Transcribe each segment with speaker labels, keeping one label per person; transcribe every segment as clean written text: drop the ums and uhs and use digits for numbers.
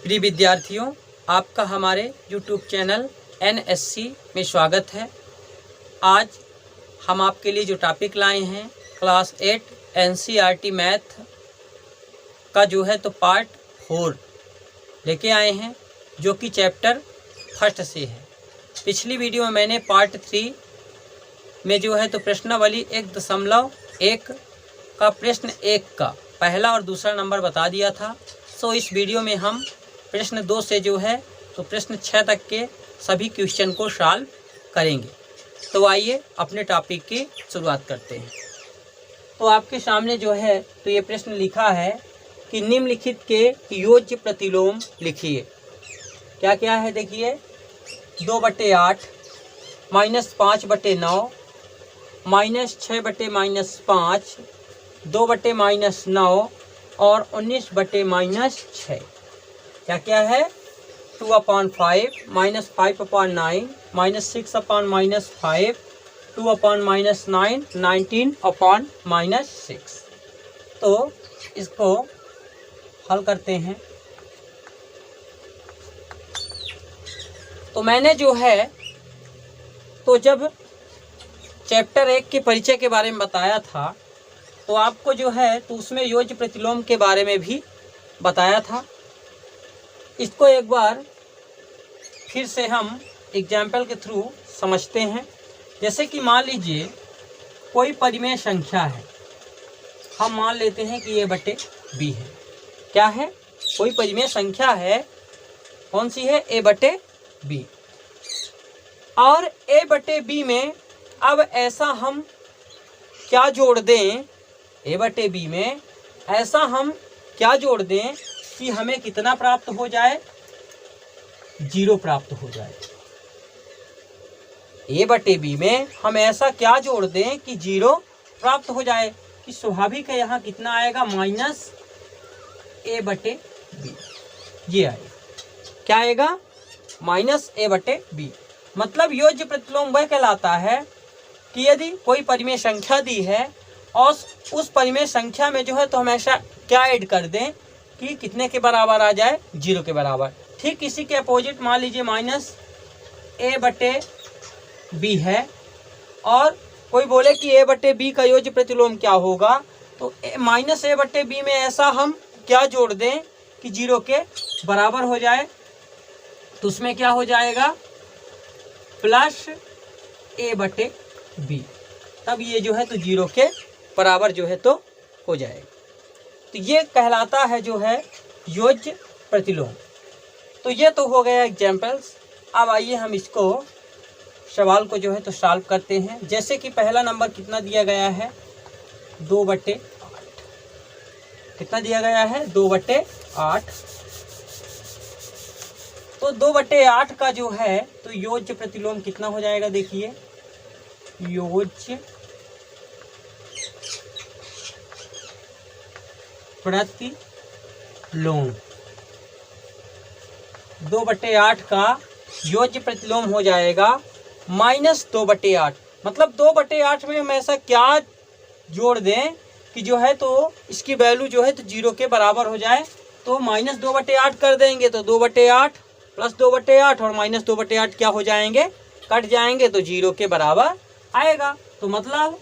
Speaker 1: प्रिय विद्यार्थियों, आपका हमारे YouTube चैनल NSC में स्वागत है। आज हम आपके लिए जो टॉपिक लाए हैं क्लास 8 NCERT मैथ का जो है तो पार्ट 4 लेके आए हैं, जो कि चैप्टर फर्स्ट से है। पिछली वीडियो में मैंने पार्ट 3 में जो है तो प्रश्नावली 1.1 का प्रश्न 1 का पहला और दूसरा नंबर बता दिया था। सो इस वीडियो में हम प्रश्न 2 से जो है तो प्रश्न 6 तक के सभी क्वेश्चन को सॉल्व करेंगे। तो आइए अपने टॉपिक की शुरुआत करते हैं। तो आपके सामने जो है तो ये प्रश्न लिखा है कि निम्नलिखित के योज्य प्रतिलोम लिखिए। क्या क्या है देखिए, 2/8 -5/9 -6/-5 2/-9 और 19/-6। क्या क्या है, 2/5 -5/9 -6/-5 2/-9 19/-6। तो इसको हल करते हैं। तो मैंने जो है तो जब चैप्टर 1 के परिचय के बारे में बताया था तो आपको जो है तो उसमें योज्य प्रतिलोम के बारे में भी बताया था। इसको एक बार फिर से हम एग्जाम्पल के थ्रू समझते हैं। जैसे कि मान लीजिए कोई परिमेय संख्या है, हम मान लेते हैं कि a/b है। क्या है, कोई परिमेय संख्या है, कौन सी है, a/b। और a/b में अब ऐसा हम क्या जोड़ दें, a/b में ऐसा हम क्या जोड़ दें कि हमें कितना प्राप्त हो जाए, 0 प्राप्त हो जाए। a/b में हम ऐसा क्या जोड़ दें कि 0 प्राप्त हो जाए। कि स्वाभाविक है यहाँ कितना आएगा, -a/b। ये आएगा, क्या आएगा, -a/b। मतलब योज्य प्रतिलोम वह कहलाता है कि यदि कोई परिमेय संख्या दी है और उस परिमेय संख्या में जो है तो हम ऐसा क्या ऐड कर दें कि कितने के बराबर आ जाए, 0 के बराबर। ठीक इसी के अपोजिट मान लीजिए -a/b है और कोई बोले कि a/b का योज्य प्रतिलोम क्या होगा, तो -a/b में ऐसा हम क्या जोड़ दें कि 0 के बराबर हो जाए। तो उसमें क्या हो जाएगा, +a/b। तब ये जो है तो 0 के बराबर जो है तो हो जाएगा। तो ये कहलाता है जो है योज्य प्रतिलोम। तो ये तो हो गया एग्जाम्पल्स। अब आइए हम इसको सवाल को जो है तो सॉल्व करते हैं। जैसे कि पहला नंबर कितना दिया गया है, 2/8। कितना दिया गया है, 2/8। तो 2/8 का जो है तो योज्य प्रतिलोम कितना हो जाएगा, देखिए योज्य प्रतिलोम 2/8 का योज्य प्रतिलोम हो जाएगा -2/8। मतलब 2/8 में हम ऐसा क्या जोड़ दें कि जो है तो इसकी वैल्यू जो है तो 0 के बराबर हो जाए। तो -2/8 कर देंगे तो 2/8 + 2/8 और -2/8 क्या हो जाएंगे, कट जाएंगे, तो 0 के बराबर आएगा। तो मतलब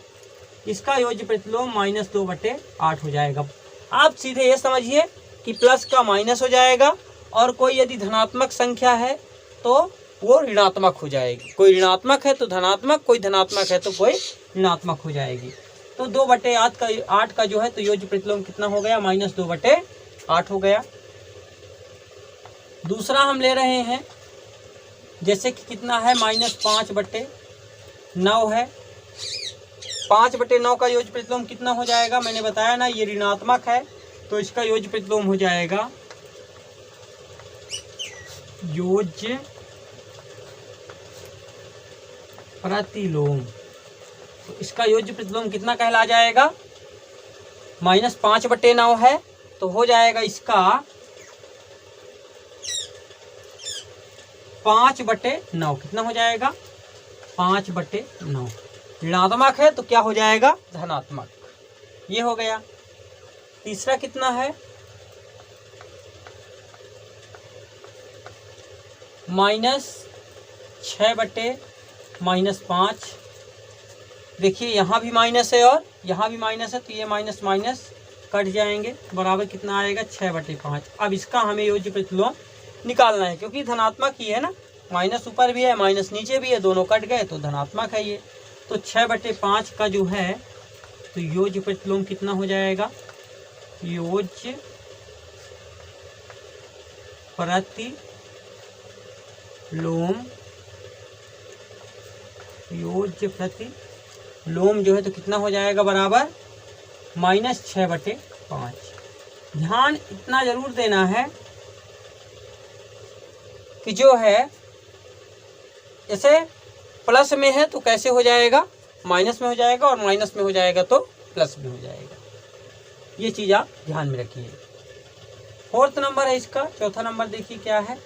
Speaker 1: इसका योज्य प्रतिलोम -2/8 हो जाएगा। आप सीधे ये समझिए कि प्लस का माइनस हो जाएगा और कोई यदि धनात्मक संख्या है तो वो ऋणात्मक हो जाएगी। कोई ऋणात्मक है तो धनात्मक, कोई धनात्मक है तो कोई ऋणात्मक हो जाएगी। तो 2/8 का जो है तो योज्य प्रतिलोम कितना हो गया, -2/8 हो गया। दूसरा हम ले रहे हैं, जैसे कि कितना है, -5/9 है। 5/9 का योज्य प्रतिलोम कितना हो जाएगा, मैंने बताया ना ये ऋणात्मक है, तो इसका योज्य प्रतिलोम हो जाएगा, योज्य प्रतिलोम। तो इसका योज्य प्रतिलोम कितना कहला जाएगा, -5/9 है तो हो जाएगा इसका 5/9। कितना हो जाएगा, 5/9। ऋणात्मक है तो क्या हो जाएगा, धनात्मक। ये हो गया। तीसरा कितना है, -6/-5। देखिए यहाँ भी माइनस है और यहाँ भी माइनस है, तो ये माइनस माइनस कट जाएंगे, बराबर कितना आएगा 6/5। अब इसका हमें योज्य प्रतिलोम निकालना है, क्योंकि धनात्मक ही है ना, माइनस ऊपर भी है माइनस नीचे भी है, दोनों कट गए तो धनात्मक है ये। तो 6/5 का जो है तो योज्य प्रतिलोम कितना हो जाएगा, योज्य प्रतिलोम जो है तो कितना हो जाएगा, बराबर -6/5। ध्यान इतना जरूर देना है कि जो है जैसे प्लस में है तो कैसे हो जाएगा, माइनस में हो जाएगा, और माइनस में हो जाएगा तो प्लस में हो जाएगा। ये चीज आप ध्यान में रखिए। 4th नंबर है इसका। चौथा नंबर देखिए क्या है,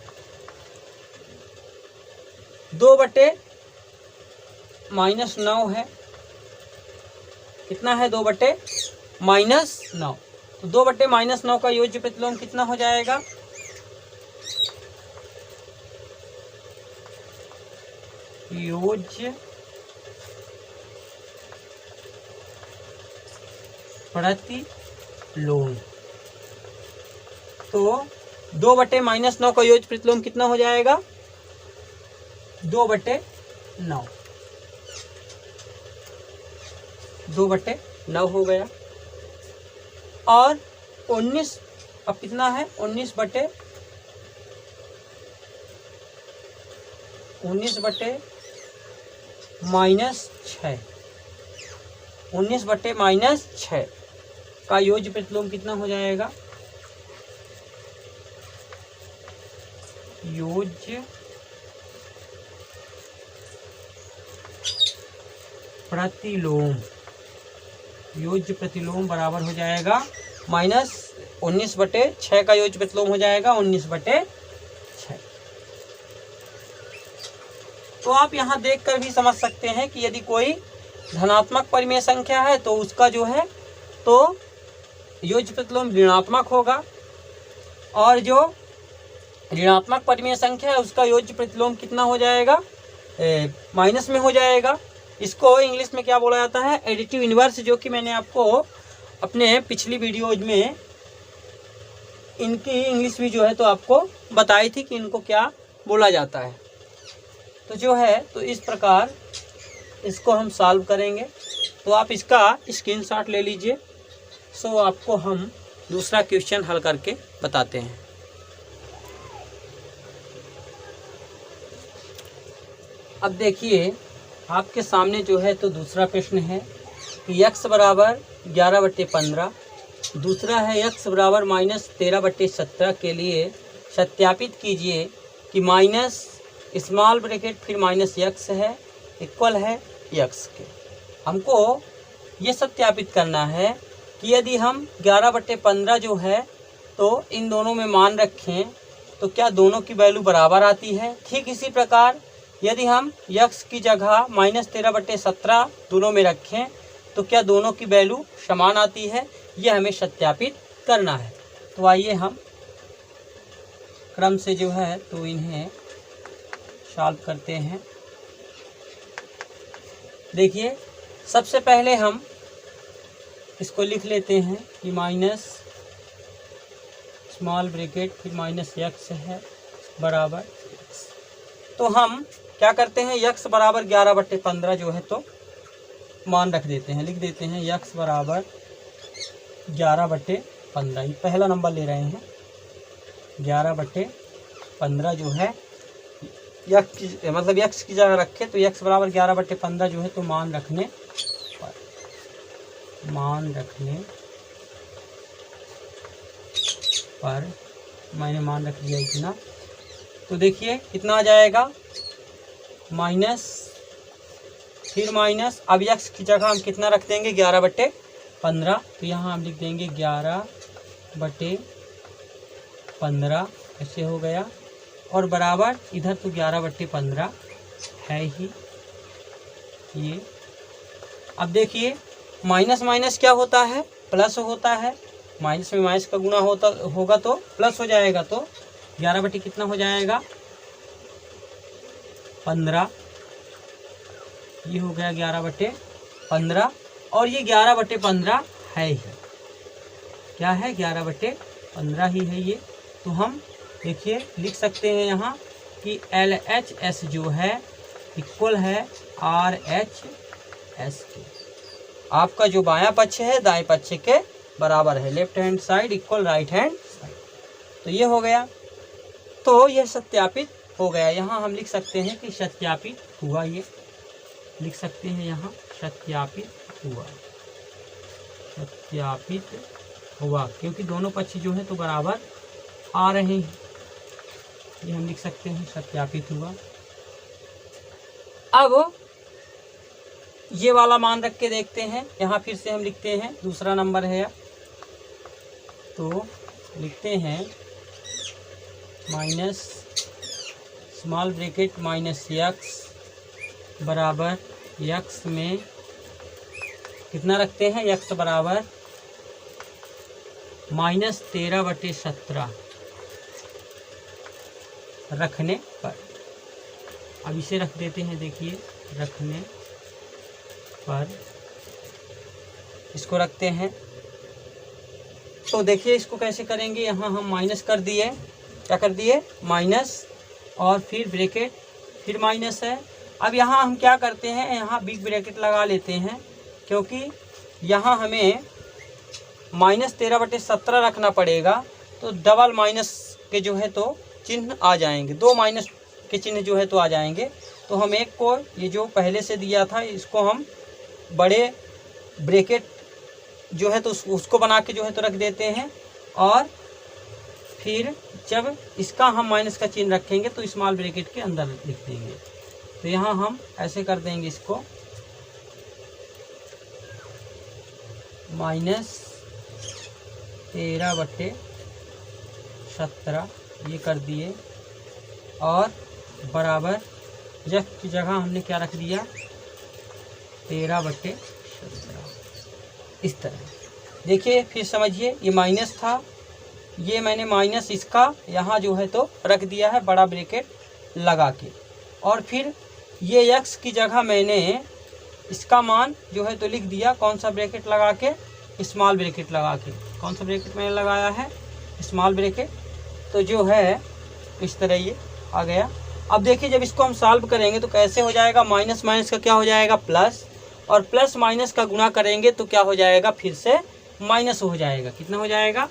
Speaker 1: 2/-9 है। कितना है, 2/-9। तो 2/-9 का योज्य प्रतिलोम कितना हो जाएगा, योज्य प्रतिलोम। तो 2/-9 का योज्य प्रतिलोम कितना हो जाएगा, 2/9। 2/9 हो गया। और 19 अब कितना है, 19/-6। 19/-6 का योज्य प्रतिलोम कितना हो जाएगा, योज्य प्रतिलोम बराबर हो जाएगा -19/6 का योज्य प्रतिलोम हो जाएगा 19/6। तो आप यहाँ देखकर भी समझ सकते हैं कि यदि कोई धनात्मक परिमेय संख्या है तो उसका जो है तो योज्य प्रतिलोम ऋणात्मक होगा, और जो ऋणात्मक परिमेय संख्या है उसका योज्य प्रतिलोम कितना हो जाएगा, माइनस में हो जाएगा। इसको इंग्लिश में क्या बोला जाता है, एडिटिव इनवर्स, जो कि मैंने आपको अपने पिछली वीडियोज में इनकी इंग्लिश भी जो है तो आपको बताई थी कि इनको क्या बोला जाता है। तो जो है तो इस प्रकार इसको हम सॉल्व करेंगे। तो आप इसका स्क्रीनशॉट ले लीजिए। सो आपको हम दूसरा क्वेश्चन हल करके बताते हैं। अब देखिए आपके सामने जो है तो दूसरा प्रश्न है कि x बराबर 11/15, दूसरा है x बराबर -13/17 के लिए सत्यापित कीजिए कि माइनस स्मॉल ब्रैकेट फिर -x है इक्वल है x के। हमको ये सत्यापित करना है कि यदि हम 11/15 जो है तो इन दोनों में मान रखें तो क्या दोनों की वैल्यू बराबर आती है। ठीक इसी प्रकार यदि हम x की जगह -13/17 दोनों में रखें तो क्या दोनों की वैल्यू समान आती है, यह हमें सत्यापित करना है। तो आइए हम क्रम से जो है तो इन्हें सॉल्व करते हैं। देखिए सबसे पहले हम इसको लिख लेते हैं कि माइनस स्मॉल ब्रैकेट फिर -x है बराबर x। तो हम क्या करते हैं, x बराबर 11/15 जो है तो मान रख देते हैं, लिख देते हैं x बराबर 11/15। ये पहला नंबर ले रहे हैं, 11/15 जो है मतलब x की जगह रखे तो x बराबर 11/15 जो है तो मान रखने पर मैंने मान रख दिया इतना। तो देखिए कितना आ जाएगा, माइनस फिर माइनस, अब x की जगह हम कितना रख देंगे 11/15। तो यहाँ हम लिख देंगे 11/15 ऐसे हो गया, और बराबर इधर तो 11/15 है ही ये। अब देखिए माइनस माइनस क्या होता है, प्लस होता है, माइनस में माइनस का गुना होगा तो प्लस हो जाएगा। तो 11 कितना हो जाएगा 15, ये हो गया 11/15 और ये 11/15 है ही, क्या है 11/15 ही है ये। तो हम देखिए लिख सकते हैं यहाँ कि LHS जो है इक्वल है RHS के। आपका जो बायां पक्ष है दाएं पक्ष के बराबर है, left hand side equal right hand side. तो ये हो गया, तो यह सत्यापित हो गया। यहाँ हम लिख सकते हैं कि सत्यापित हुआ, ये लिख सकते हैं यहाँ सत्यापित हुआ, सत्यापित हुआ, क्योंकि दोनों पक्ष जो है तो बराबर आ रहे हैं। ये हम लिख सकते हैं सत्यापित हुआ। अब ये वाला मान रख के देखते हैं, यहाँ फिर से हम लिखते हैं, दूसरा नंबर है तो लिखते हैं minus small bracket minus x बराबर x में कितना रखते हैं, x बराबर -13/17 रखने पर। अब इसे रख देते हैं, देखिए रखने पर इसको रखते हैं। तो देखिए इसको कैसे करेंगे, यहाँ हम माइनस कर दिए, क्या कर दिए माइनस, और फिर ब्रैकेट, फिर माइनस है। अब यहाँ हम क्या करते हैं, यहाँ बिग ब्रैकेट लगा लेते हैं, क्योंकि यहाँ हमें -13/17 रखना पड़ेगा। तो डबल माइनस के जो है तो चिन्ह आ जाएंगे, दो माइनस के चिन्ह जो है तो आ जाएंगे। तो हम एक को, ये जो पहले से दिया था इसको हम बड़े ब्रैकेट जो है तो उसको बना के जो है तो रख देते हैं, और फिर जब इसका हम माइनस का चिन्ह रखेंगे तो स्मॉल ब्रैकेट के अंदर लिख देंगे। तो यहाँ हम ऐसे कर देंगे इसको -13/17 ये कर दिए, और बराबर जब की जगह हमने क्या रख दिया 13/17। इस तरह देखिए, फिर समझिए ये माइनस था, ये मैंने माइनस इसका यहाँ जो है तो रख दिया है बड़ा ब्रैकेट लगा के, और फिर ये x की जगह मैंने इसका मान जो है तो लिख दिया, कौन सा ब्रैकेट लगा के, स्मॉल ब्रैकेट लगा के। कौन सा ब्रैकेट मैंने लगाया है, स्मॉल ब्रैकेट। तो जो है इस तरह ये आ गया। अब देखिए जब इसको हम सॉल्व करेंगे तो कैसे हो जाएगा, माइनस माइनस का क्या हो जाएगा प्लस, और प्लस माइनस का गुणा करेंगे तो क्या हो जाएगा, फिर से माइनस हो जाएगा। कितना हो जाएगा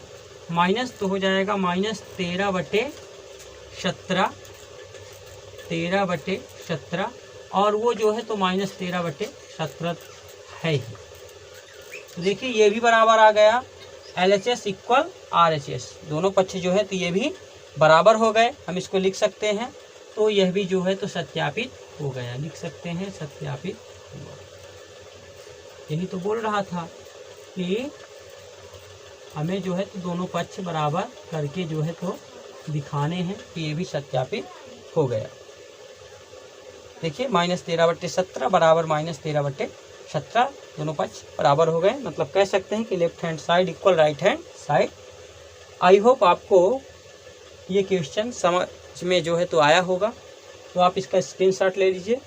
Speaker 1: माइनस, तो हो जाएगा -13/17, 13/17, और वो जो है तो -13/17 है ही। तो देखिए ये भी बराबर आ गया, LHS इक्वल RHS, दोनों पक्ष जो है तो ये भी बराबर हो गए। हम इसको लिख सकते हैं, तो यह भी जो है तो सत्यापित हो गया, लिख सकते हैं सत्यापित हुआ। यही तो बोल रहा था कि हमें जो है तो दोनों पक्ष बराबर करके जो है तो दिखाने हैं कि ये भी सत्यापित हो गया। देखिए -13/17 बराबर -13/17, दोनों पक्ष बराबर हो गए। मतलब कह सकते हैं कि left hand side equal right hand side. I hope आपको ये क्वेश्चन समझ में जो है तो आया होगा, तो आप इसका स्क्रीनशॉट ले लीजिए,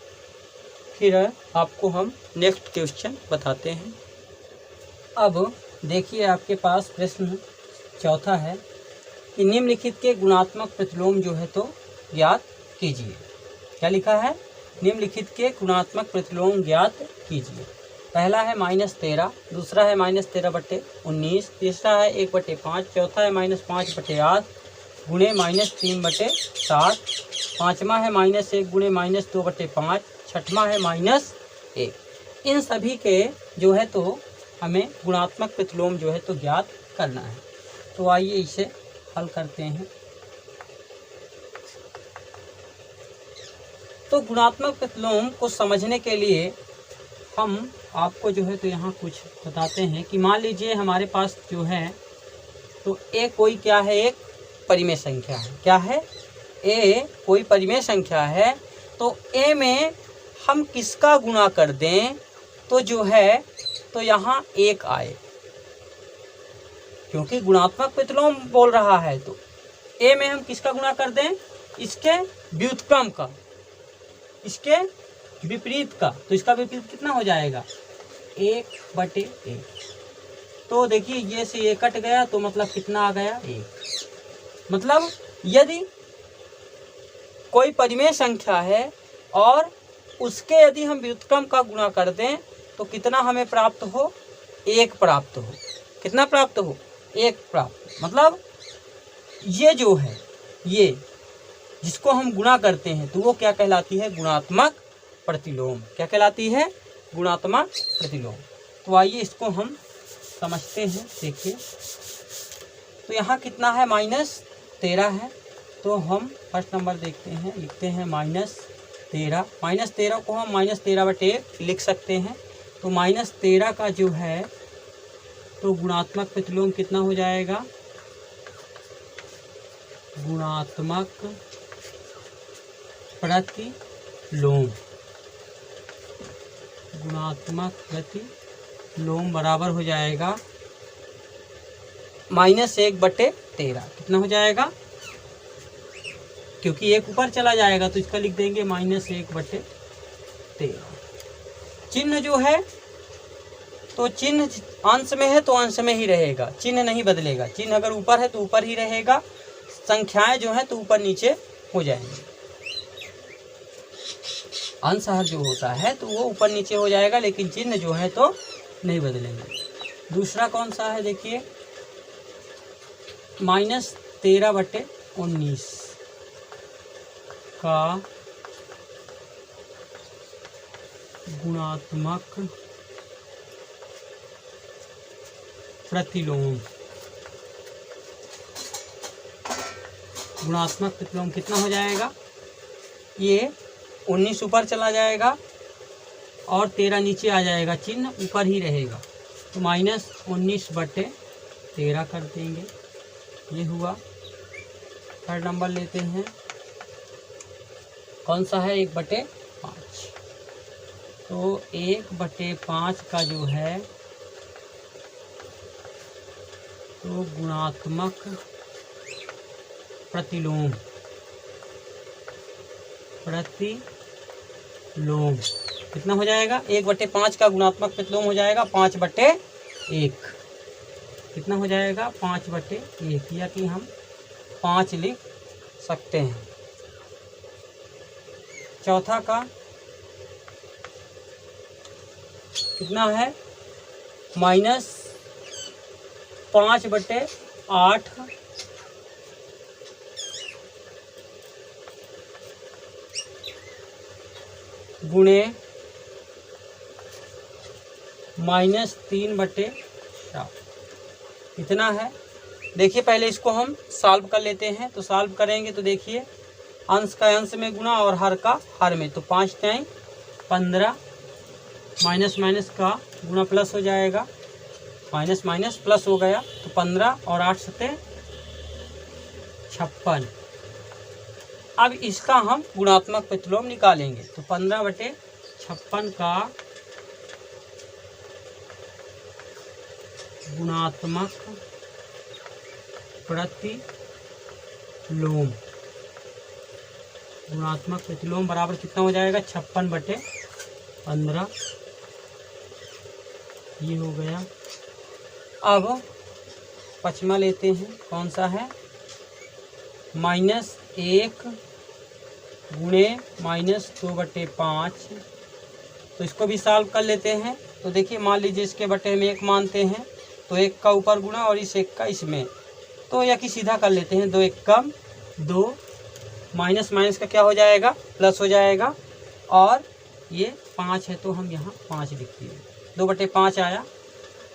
Speaker 1: फिर आपको हम नेक्स्ट क्वेश्चन बताते हैं। अब देखिए आपके पास प्रश्न चौथा है कि निम्नलिखित के गुणात्मक प्रतिलोम जो है तो ज्ञात कीजिए। क्या लिखा है, निम्नलिखित के गुणात्मक प्रतिलोम ज्ञात कीजिए। पहला है -13, दूसरा है -13/19, तीसरा है 1/5, चौथा है -5/8 गुणे -3/7, पाँचवा है -1 गुणे -2/5, छठवां है -1। इन सभी के जो है तो हमें गुणात्मक प्रतिलोम जो है तो ज्ञात करना है। तो आइए इसे हल करते हैं। तो गुणात्मक प्रतिलोम को समझने के लिए हम आपको जो है तो यहाँ कुछ बताते हैं कि मान लीजिए हमारे पास जो है तो ए कोई क्या है, एक परिमेय संख्या है। क्या है, ए कोई परिमेय संख्या है। तो ए में हम किसका गुणा कर दें तो जो है तो यहाँ 1 आए, क्योंकि गुणात्मक प्रतिलोम बोल रहा है। तो ए में हम किसका गुणा कर दें, इसके व्युत्क्रम का। इसके विपरीत का, तो इसका विपरीत कितना हो जाएगा 1/1। तो देखिए ये से ये कट गया तो मतलब कितना आ गया 1। मतलब यदि कोई परिमेय संख्या है और उसके यदि हम व्युत्क्रम का गुणा कर दें तो कितना हमें प्राप्त हो 1 प्राप्त हो। कितना प्राप्त हो 1 प्राप्त। मतलब ये जो है ये जिसको हम गुणा करते हैं तो वो क्या कहलाती है गुणात्मक प्रतिलोम। क्या कहलाती है गुणात्मक प्रतिलोम। तो आइए इसको हम समझते हैं। देखिए तो यहाँ कितना है -13 है। तो हम फर्स्ट नंबर देखते हैं, लिखते हैं -13। -13 को हम -13/1 लिख सकते हैं। तो -13 का जो है तो गुणात्मक प्रतिलोम कितना हो जाएगा, गुणात्मक प्रतिलोम। गुणात्मक प्रतिलोम बराबर हो जाएगा -1/13। कितना हो जाएगा, क्योंकि 1 ऊपर चला जाएगा तो इसका लिख देंगे -1/13। चिन्ह जो है तो चिन्ह अंश में है तो अंश में ही रहेगा, चिन्ह नहीं बदलेगा। चिन्ह अगर ऊपर है तो ऊपर ही रहेगा, संख्याएं जो है तो ऊपर नीचे हो जाएंगी। अंश हर जो होता है तो वो ऊपर नीचे हो जाएगा, लेकिन चिन्ह जो है तो नहीं बदलेंगे। दूसरा कौन सा है देखिए, -13/19 का गुणात्मक प्रतिलोम। गुणात्मक प्रतिलोम कितना हो जाएगा, ये 19 ऊपर चला जाएगा और 13 नीचे आ जाएगा, चिन्ह ऊपर ही रहेगा। तो -19/13 कर देंगे। ये हुआ। थर्ड नंबर लेते हैं, कौन सा है 1/5। तो 1/5 का जो है तो गुणात्मक प्रतिलोम कितना हो जाएगा, 1/5 का गुणात्मक प्रतिलोम हो जाएगा 5/1। कितना हो जाएगा 5/1, या कि हम 5 लिख सकते हैं। चौथा का कितना है, -5/8 गुणे -3/4 इतना है। देखिए पहले इसको हम सॉल्व कर लेते हैं। तो सॉल्व करेंगे तो देखिए अंश का अंश में गुणा और हर का हर में, तो 5 टाइम 15, माइनस का गुणा प्लस हो जाएगा, माइनस प्लस हो गया तो 15 और 8 सते 56। अब इसका हम गुणात्मक प्रतिलोम निकालेंगे। तो 15/56 का गुणात्मक प्रतिलोम, गुणात्मक प्रतिलोम बराबर कितना हो जाएगा 56/15। ये हो गया। अब पचमा लेते हैं, कौन सा है, -1 गुणे -2/5। तो इसको भी सॉल्व कर लेते हैं। तो देखिए मान लीजिए इसके बटे में 1 मानते हैं तो 1 का ऊपर गुणा और इस 1 का इसमें, तो या कि सीधा कर लेते हैं, 2 1 कम 2, माइनस का क्या हो जाएगा प्लस हो जाएगा, और ये 5 है तो हम यहाँ 5 लिख दिए। 2/5 आया,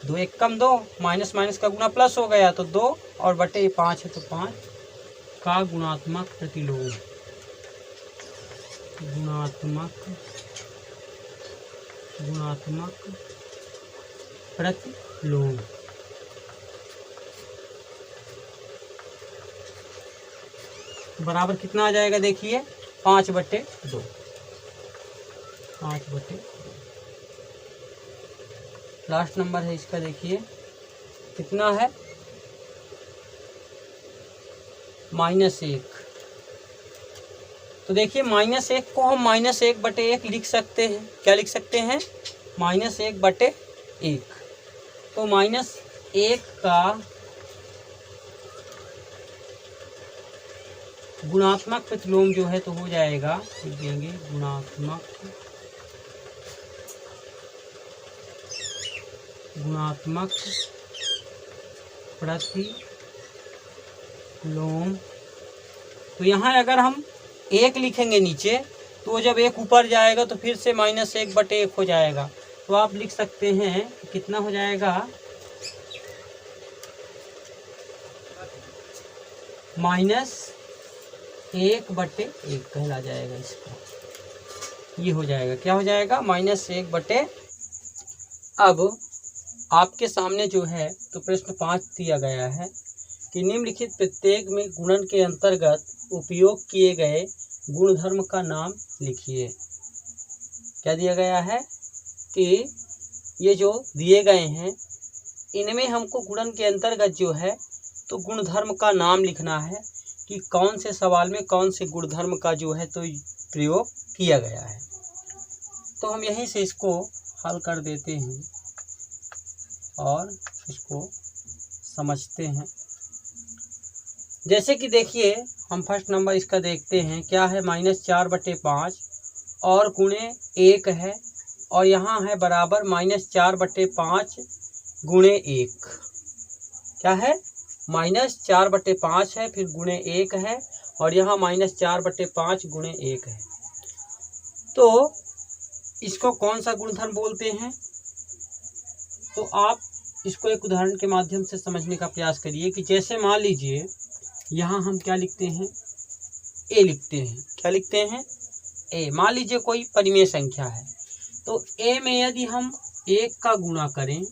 Speaker 1: 2 1 कम 2, माइनस का गुणा प्लस हो गया तो 2 और बटे 5 है तो 5 का गुणात्मक प्रतिलोम, गुणात्मक प्रतिलोम बराबर कितना आ जाएगा, देखिए 5/2। 5/2 लास्ट नंबर है इसका। देखिए कितना है, -1 तो देखिए -1 को हम -1/1 लिख सकते हैं। क्या लिख सकते हैं? -1/1। तो -1 का गुणात्मक प्रतिलोम जो है तो हो जाएगा, लिख देंगे गुणात्मक प्रतिलोम। तो यहाँ अगर हम 1 लिखेंगे नीचे, तो जब 1 ऊपर जाएगा तो फिर से -1/1 हो जाएगा। तो आप लिख सकते हैं कितना हो जाएगा, -1/1 कहला जाएगा इसका। ये हो जाएगा, क्या हो जाएगा? -1/। अब आपके सामने जो है तो प्रश्न 5 दिया गया है कि निम्नलिखित प्रत्येक में गुणन के अंतर्गत उपयोग किए गए गुणधर्म का नाम लिखिए। क्या दिया गया है कि ये जो दिए गए हैं इनमें हमको गुणन के अंतर्गत जो है तो गुणधर्म का नाम लिखना है कि कौन से सवाल में कौन से गुणधर्म का जो है तो प्रयोग किया गया है। तो हम यहीं से इसको हल कर देते हैं और इसको समझते हैं। जैसे कि देखिए हम फर्स्ट नंबर इसका देखते हैं, क्या है? -4/5 और गुणे 1 है, और यहाँ है बराबर -4/5 गुणे 1। क्या है? -4/5 है, फिर गुणे 1 है, और यहाँ -4/5 गुणे 1 है। तो इसको कौन सा गुणधर्म बोलते हैं? तो आप इसको एक उदाहरण के माध्यम से समझने का प्रयास करिए कि जैसे मान लीजिए यहाँ हम क्या लिखते हैं? ए लिखते हैं। क्या लिखते हैं? ए। मान लीजिए कोई परिमेय संख्या है, तो ए में यदि हम 1 का गुणा करें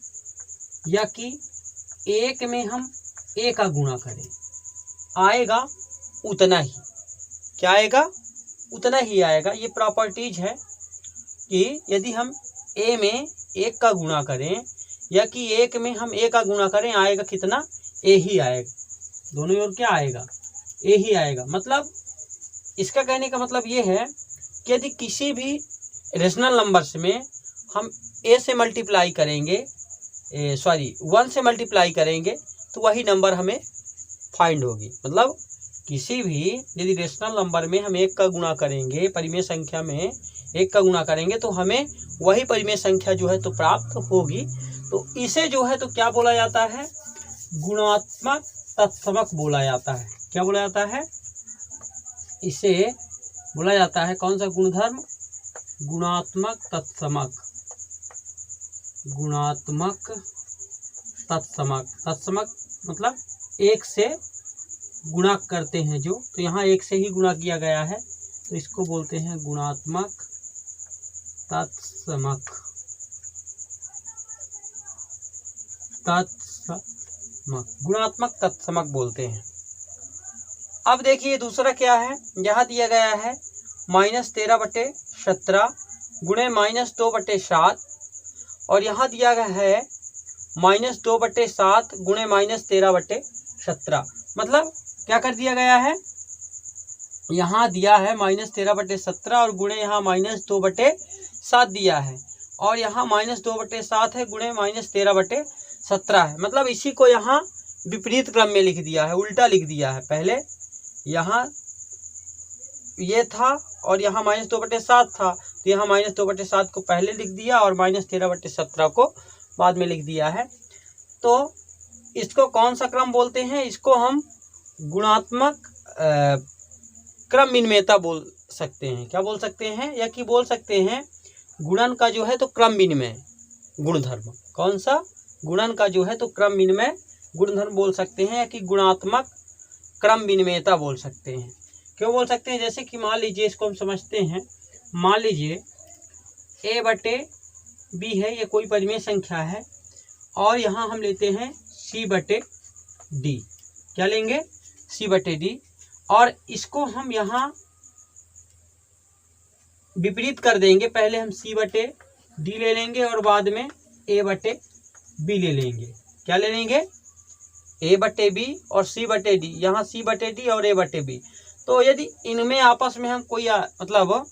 Speaker 1: या कि 1 में हम ए का गुणा करें, आएगा उतना ही। क्या आएगा? उतना ही आएगा। ये प्रॉपर्टीज है कि यदि हम ए में 1 का गुणा करें या कि 1 में हम ए का गुणा करें, आएगा कितना? ए ही आएगा। दोनों ओर क्या आएगा? ए ही आएगा। मतलब इसका कहने का मतलब ये है कि यदि किसी भी रेशनल नंबर्स में हम ए से मल्टीप्लाई करेंगे, 1 से मल्टीप्लाई करेंगे, तो वही नंबर हमें फाइंड होगी। मतलब किसी भी यदि रेशनल नंबर में हम 1 का गुणा करेंगे, परिमेय संख्या में 1 का गुणा करेंगे, तो हमें वही परिमेय संख्या जो है तो प्राप्त होगी। तो इसे जो है तो क्या बोला जाता है? गुणात्मक तत्समक बोला जाता है। क्या बोला जाता है? इसे बोला जाता है कौन सा गुणधर्म? गुणात्मक तत्समक। गुणात्मक तत्समक। तत्समक मतलब 1 से गुणा करते हैं जो, तो यहाँ 1 से ही गुणा किया गया है, तो इसको बोलते हैं गुणात्मक तत्समक। गुणात्मक तत्समक बोलते हैं। अब देखिए दूसरा क्या है? यहाँ दिया गया है -13/17 गुणे -2/7, और यहाँ दिया गया है -2/7 गुणे -13/17। मतलब क्या कर दिया गया है? यहाँ दिया है -13/17 और गुणे यहाँ -2/7 दिया है, और यहाँ -2/7 है गुणे -13/17 है। मतलब इसी को यहाँ विपरीत क्रम में लिख दिया है, उल्टा लिख दिया है। पहले यहाँ ये था और यहाँ -2/7 था, तो यहाँ -2/7 को पहले लिख दिया और -13/17 को बाद में लिख दिया है। तो इसको कौन सा क्रम बोलते हैं? इसको हम गुणात्मक क्रम विनिमेयता बोल सकते हैं। क्या बोल सकते हैं? या कि बोल सकते हैं गुणन का जो है तो क्रम विनिमय गुणधर्म। कौन सा? गुणन का जो है तो क्रम विनिमय गुणधर्म बोल सकते हैं, या कि गुणात्मक क्रम विनिमेयता बोल सकते हैं। क्यों बोल सकते हैं? जैसे कि मान लीजिए इसको हम समझते हैं। मान लीजिए a/b है, ये कोई परिमेय संख्या है, और यहाँ हम लेते हैं c/d। क्या लेंगे? c/d, और इसको हम यहाँ विपरीत कर देंगे। पहले हम c/d ले लेंगे और बाद में a/b ले लेंगे। क्या ले लेंगे? a/b और c/d। यहाँ c/d और a/b, तो यदि इनमें आपस में हम कोई मतलब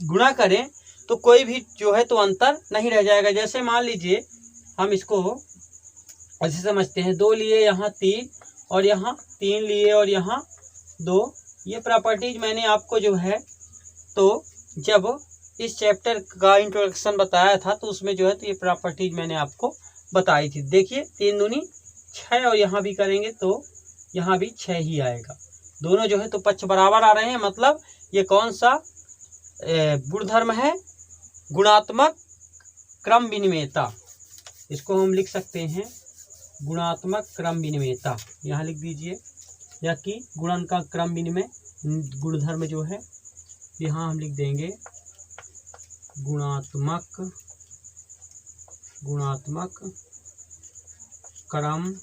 Speaker 1: गुणा करें तो कोई भी जो है तो अंतर नहीं रह जाएगा। जैसे मान लीजिए हम इसको ऐसे समझते हैं, 2 लिए यहाँ 3 और यहाँ 3 लिए और यहाँ 2। ये प्रॉपर्टीज मैंने आपको जो है तो जब इस चैप्टर का इंट्रोडक्शन बताया था तो उसमें जो है तो ये प्रॉपर्टीज मैंने आपको बताई थी। देखिए 3 दूनी 6 और यहाँ भी करेंगे तो यहाँ भी 6 ही आएगा। दोनों जो है तो पक्ष बराबर आ रहे हैं, मतलब ये कौन सा गुणधर्म है, गुणात्मक क्रम विनिमेयता। इसको हम लिख सकते हैं गुणात्मक क्रम विनिमेयता, यहाँ लिख दीजिए, या कि गुणन का क्रम विनिमय गुणधर्म जो है यहाँ हम लिख देंगे गुणात्मक क्रम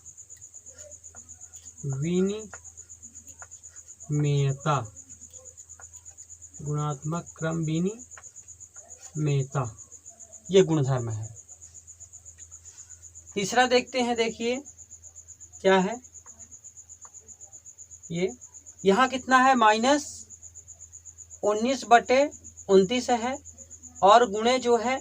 Speaker 1: विनिमेयता, गुणात्मक क्रम विनिमेयता ये गुणधर्म है। तीसरा देखते हैं, देखिए क्या है ये, यहाँ कितना है -19/29 है और गुणे जो है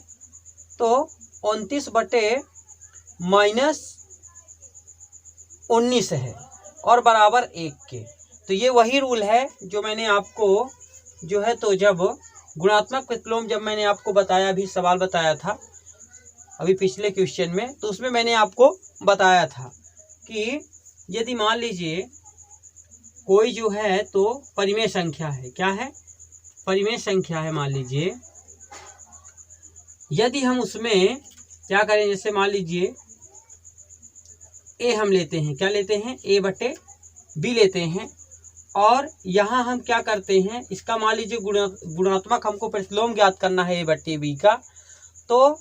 Speaker 1: तो 29/-19 है और बराबर 1 के। तो ये वही रूल है जो मैंने आपको जो है तो जब गुणात्मक प्रतिलोम जब मैंने आपको बताया, अभी सवाल बताया था अभी पिछले क्वेश्चन में, तो उसमें मैंने आपको बताया था कि यदि मान लीजिए कोई जो है तो परिमेय संख्या है, क्या है, परिमेय संख्या है, मान लीजिए यदि हम उसमें क्या करें, जैसे मान लीजिए ए हम लेते हैं, क्या लेते हैं, a/b लेते हैं और यहाँ हम क्या करते हैं, इसका मान लीजिए गुणात्मक हमको प्रतिलोम ज्ञात करना है a/b का। तो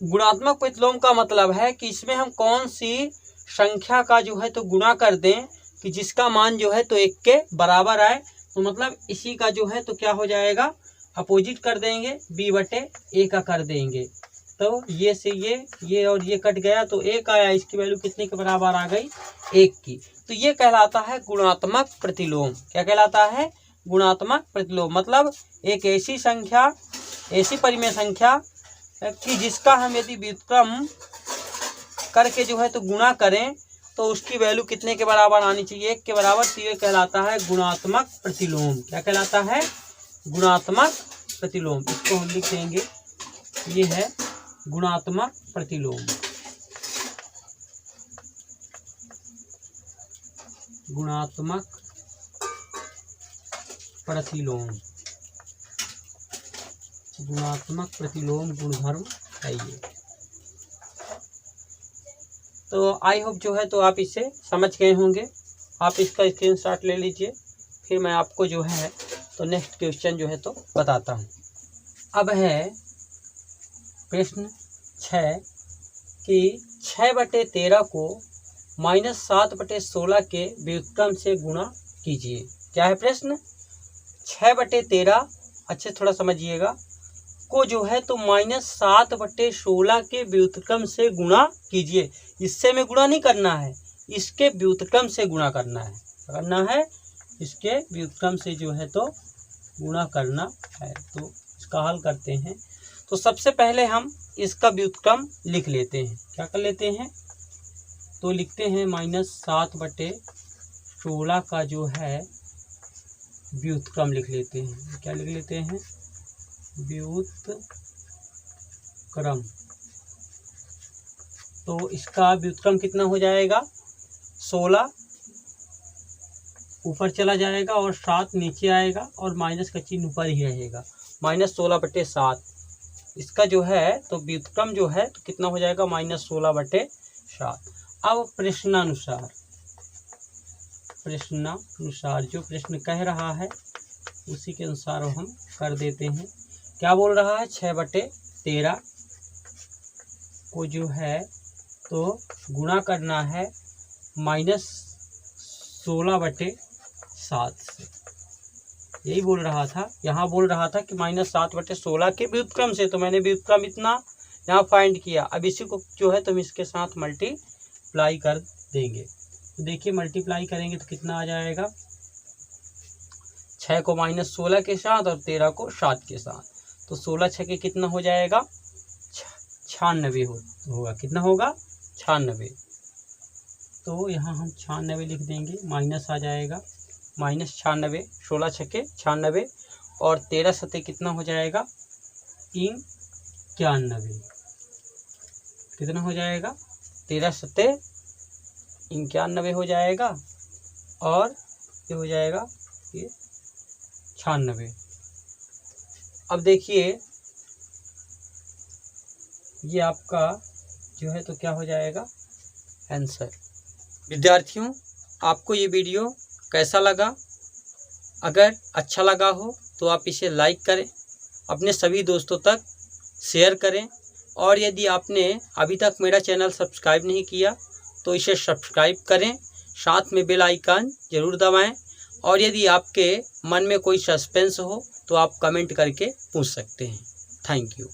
Speaker 1: गुणात्मक प्रतिलोम का मतलब है कि इसमें हम कौन सी संख्या का जो है तो गुणा कर दें कि जिसका मान जो है तो 1 के बराबर आए। तो मतलब इसी का जो है तो क्या हो जाएगा, अपोजिट कर देंगे, b/a का कर देंगे। तो ये से ये और ये कट गया तो 1 आया, इसकी वैल्यू कितने के बराबर आ गई, 1 की। तो ये कहलाता है गुणात्मक प्रतिलोम। क्या कहलाता है, गुणात्मक प्रतिलोम। मतलब एक ऐसी संख्या, ऐसी परिमेय संख्या कि जिसका हम यदि व्युत्क्रम करके जो है तो गुणा करें तो उसकी वैल्यू कितने के बराबर आनी चाहिए, 1 के बराबर। तो ये कहलाता है गुणात्मक प्रतिलोम। क्या कहलाता है, गुणात्मक प्रतिलोम। इसको हम लिख देंगे, ये है गुणात्मक प्रतिलोम। गुणात्मक प्रतिलोम, गुणात्मक प्रतिलोम गुणधर्म है ये। तो आई होप जो है तो आप इसे समझ गए होंगे। आप इसका स्क्रीनशॉट ले लीजिए, फिर मैं आपको जो है तो नेक्स्ट क्वेश्चन जो है तो बताता हूँ। अब है प्रश्न 6 कि 6/13 को -7/16 के व्युत्क्रम से गुणा कीजिए। क्या है प्रश्न, 6/13, अच्छे थोड़ा समझिएगा, को जो है तो -7/16 के व्युत्क्रम से गुणा कीजिए। इससे में गुणा नहीं करना है, इसके व्युत्क्रम से गुणा करना है, इसके व्युत्क्रम से जो है तो गुणा करना है। तो इसका हल करते हैं। तो सबसे पहले हम इसका व्युत्क्रम लिख लेते हैं। क्या कर लेते हैं, तो लिखते हैं -7/16 का जो है व्युत्क्रम लिख लेते हैं। क्या लिख लेते हैं, व्युत्क्रम। तो इसका व्युत्क्रम कितना हो जाएगा, 16 ऊपर चला जाएगा और 7 नीचे आएगा और माइनस का चिन्ह ऊपर ही रहेगा, -16/7। इसका जो है तो व्युत्क्रम जो है तो कितना हो जाएगा, -16/7। अब प्रश्नानुसार जो प्रश्न कह रहा है उसी के अनुसार हम कर देते हैं। क्या बोल रहा है, 6/13 को जो है तो गुणा करना है -16/7 से। यही बोल रहा था, यहाँ बोल रहा था कि -7/16 के व्युत्क्रम से। तो मैंने व्युत्क्रम इतना यहाँ फाइंड किया। अब इसी को जो है तो हम इसके साथ मल्टीप्लाई कर देंगे। तो देखिए मल्टीप्लाई करेंगे तो कितना आ जाएगा, 6 को -16 के साथ और 13 को 7 के साथ, तो 16 छके कितना हो जाएगा? 96 होगा। कितना होगा? 96। तो यहाँ हम 96 लिख देंगे, माइनस आ जाएगा, -96, 16 छके 96 और 13 सते कितना हो जाएगा? 91। कितना हो जाएगा? 13 सते 91 हो जाएगा और ये हो जाएगा ये 96। अब देखिए ये आपका जो है तो क्या हो जाएगा? आंसर। विद्यार्थियों, आपको ये वीडियो कैसा लगा? अगर अच्छा लगा हो तो आप इसे लाइक करें, अपने सभी दोस्तों तक शेयर करें और यदि आपने अभी तक मेरा चैनल सब्सक्राइब नहीं किया तो इसे सब्सक्राइब करें, साथ में बेल आइकन ज़रूर दबाएं और यदि आपके मन में कोई सस्पेंस हो तो आप कमेंट करके पूछ सकते हैं। Thank you.